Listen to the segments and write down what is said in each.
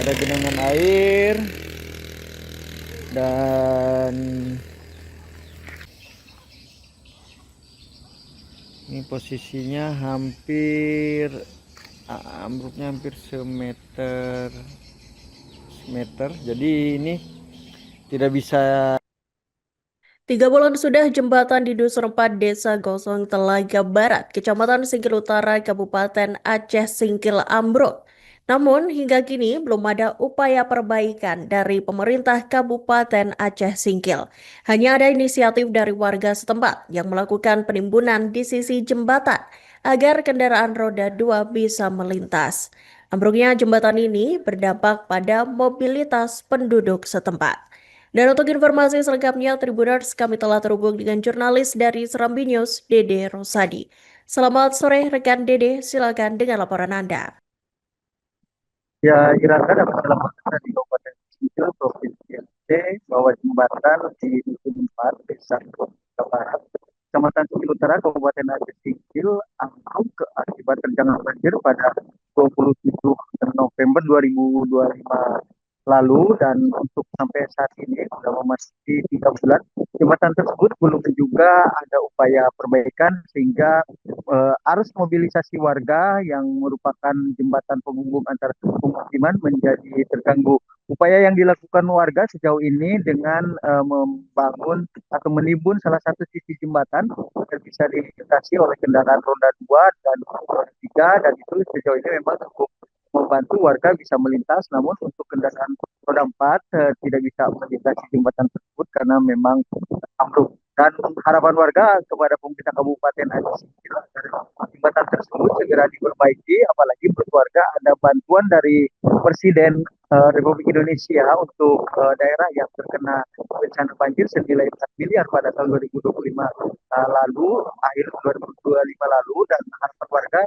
ada genangan air dan ini posisinya hampir ambruknya hampir semeter. Jadi ini tidak bisa. 3 bulan sudah jembatan di Dusun 4 Desa Gosong Telaga Barat, Kecamatan Singkil Utara, Kabupaten Aceh Singkil ambruk. Namun hingga kini belum ada upaya perbaikan dari pemerintah Kabupaten Aceh Singkil. Hanya ada inisiatif dari warga setempat yang melakukan penimbunan di sisi jembatan agar kendaraan roda 2 bisa melintas. Ambruknya jembatan ini berdampak pada mobilitas penduduk setempat. Dan untuk informasi selengkapnya, Tribuners, kami telah terhubung dengan jurnalis dari Serambi News, Dede Rosadi. Selamat sore, rekan Dede. Silakan dengan laporan Anda. Ya, Iraka dapat dilaporkan dari Kabupaten Singkil, Provinsi Aceh, bahwa jembatan di Dusun 4, Desa Gosong Barat, Kecamatan Singkil Utara, Kabupaten Aceh Singkil, ambruk akibat terjangan banjir pada 27 November 2025 lalu, dan untuk sampai saat ini sudah memasuki 3 bulan jembatan tersebut belum juga ada upaya perbaikan, sehingga arus mobilisasi warga yang merupakan jembatan penghubung antar pemukiman menjadi terganggu. Upaya yang dilakukan warga sejauh ini dengan membangun atau menimbun salah satu sisi jembatan agar bisa dilintasi oleh kendaraan roda 2 dan roda 3, dan itu sejauh ini memang cukup membantu warga bisa melintas. Namun untuk kendaraan roda 4 tidak bisa melintasi jembatan tersebut karena memang ambruk. Dan harapan warga kepada pemerintah Kabupaten Aceh Singkil agar jembatan tersebut segera diperbaiki, apalagi menurut warga ada bantuan dari Presiden Republik Indonesia untuk daerah yang terkena bencana banjir senilai 4 miliar pada tahun 2025 lalu, akhir 2025 lalu, dan harapan warga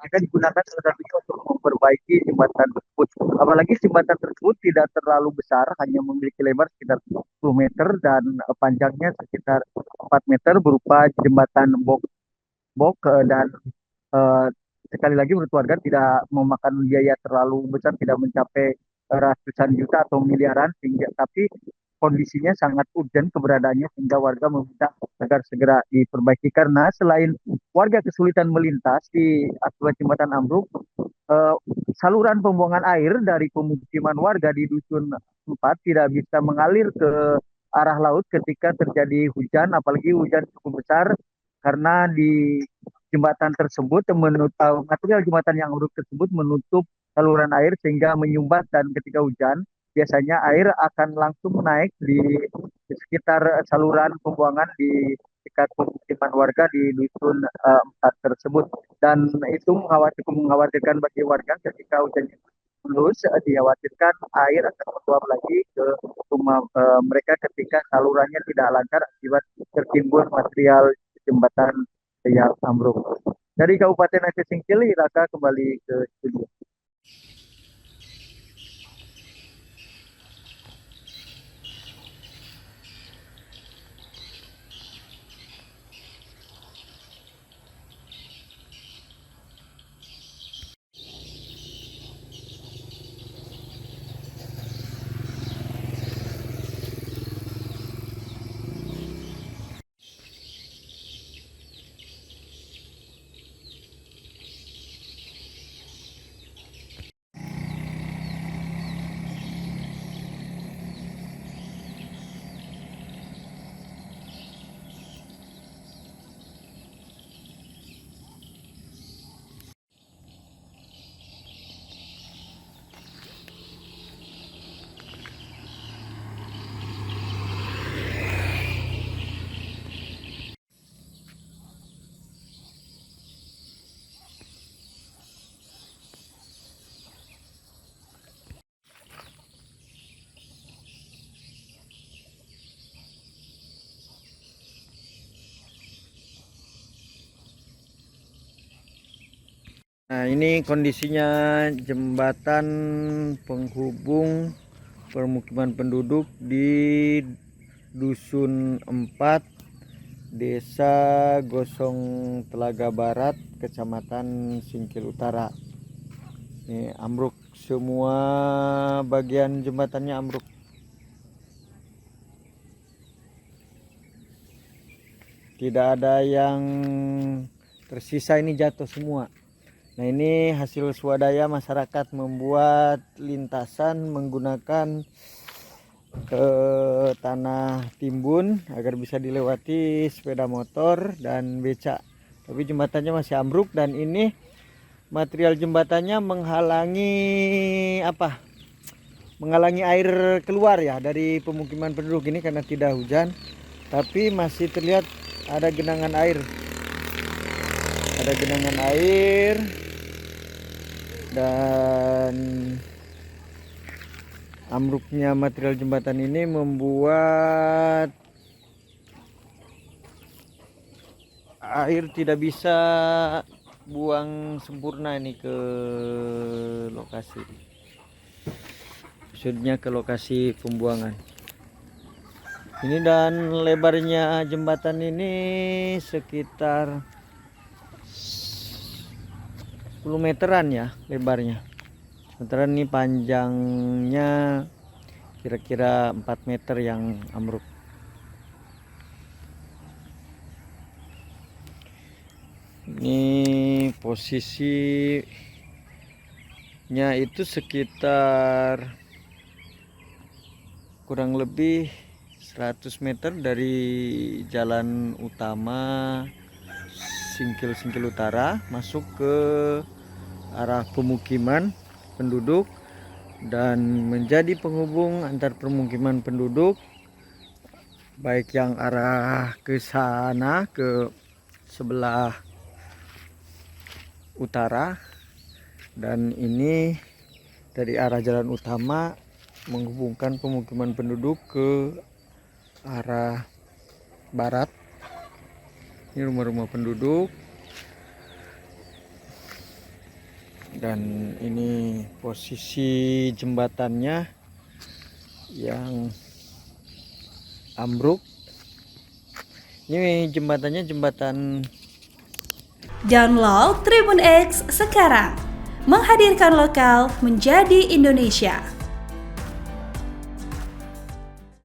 akan digunakan salah satunya untuk memperbaiki jembatan tersebut. Apalagi jembatan tersebut tidak terlalu besar, hanya memiliki lebar sekitar 10 meter dan panjangnya sekitar 4 meter, berupa jembatan bok dan uh, sekali lagi menurut warga tidak memakan biaya terlalu besar, tidak mencapai ratusan juta atau miliaran, sehingga tapi kondisinya sangat urgent keberadaannya, sehingga warga meminta agar segera diperbaiki. Karena selain warga kesulitan melintas di akibat jembatan ambruk, uh, saluran pembuangan air dari pemukiman warga di Dusun 4 tidak bisa mengalir ke arah laut ketika terjadi hujan, apalagi hujan cukup besar, karena di jembatan tersebut material jembatan yang ambruk tersebut menutup saluran air sehingga menyumbat, dan ketika hujan biasanya air akan langsung naik di sekitar saluran pembuangan di dekat pemukiman warga di Dusun 4 tersebut. Dan itu mengkhawatirkan bagi warga ketika hujan terus, dikhawatirkan air akan meluap lagi ke rumah mereka ketika salurannya tidak lancar akibat tertimbun material jembatan yang ambruk. Dari Kabupaten Aceh Singkil, Raka kembali ke studio. Nah, ini kondisinya jembatan penghubung permukiman penduduk di Dusun 4, Desa Gosong Telaga Barat, Kecamatan Singkil Utara. Ini ambruk semua bagian jembatannya ambruk. Tidak ada yang tersisa, ini jatuh semua. Nah, ini hasil swadaya masyarakat membuat lintasan menggunakan tanah timbun agar bisa dilewati sepeda motor dan becak. Tapi jembatannya masih ambruk dan ini material jembatannya menghalangi menghalangi air keluar ya dari pemukiman penduduk ini karena tidak hujan, tapi masih terlihat ada genangan air. Ada genangan air dan ambruknya material jembatan ini membuat air tidak bisa buang sempurna ini ke lokasi. Maksudnya ke lokasi pembuangan. Ini dan lebarnya jembatan ini sekitar 10 meteran ya lebarnya. Sementara ini panjangnya kira-kira 4 meter yang ambruk. Ini posisinya itu sekitar kurang lebih 100 meter dari jalan utama Singkil Utara masuk ke arah pemukiman penduduk dan menjadi penghubung antar permukiman penduduk, baik yang arah ke sana ke sebelah utara, dan ini dari arah jalan utama menghubungkan pemukiman penduduk ke arah barat. Ini rumah-rumah penduduk dan ini posisi jembatannya yang ambruk. Ini jembatannya jembatan. Download Tribun X sekarang, menghadirkan lokal menjadi Indonesia.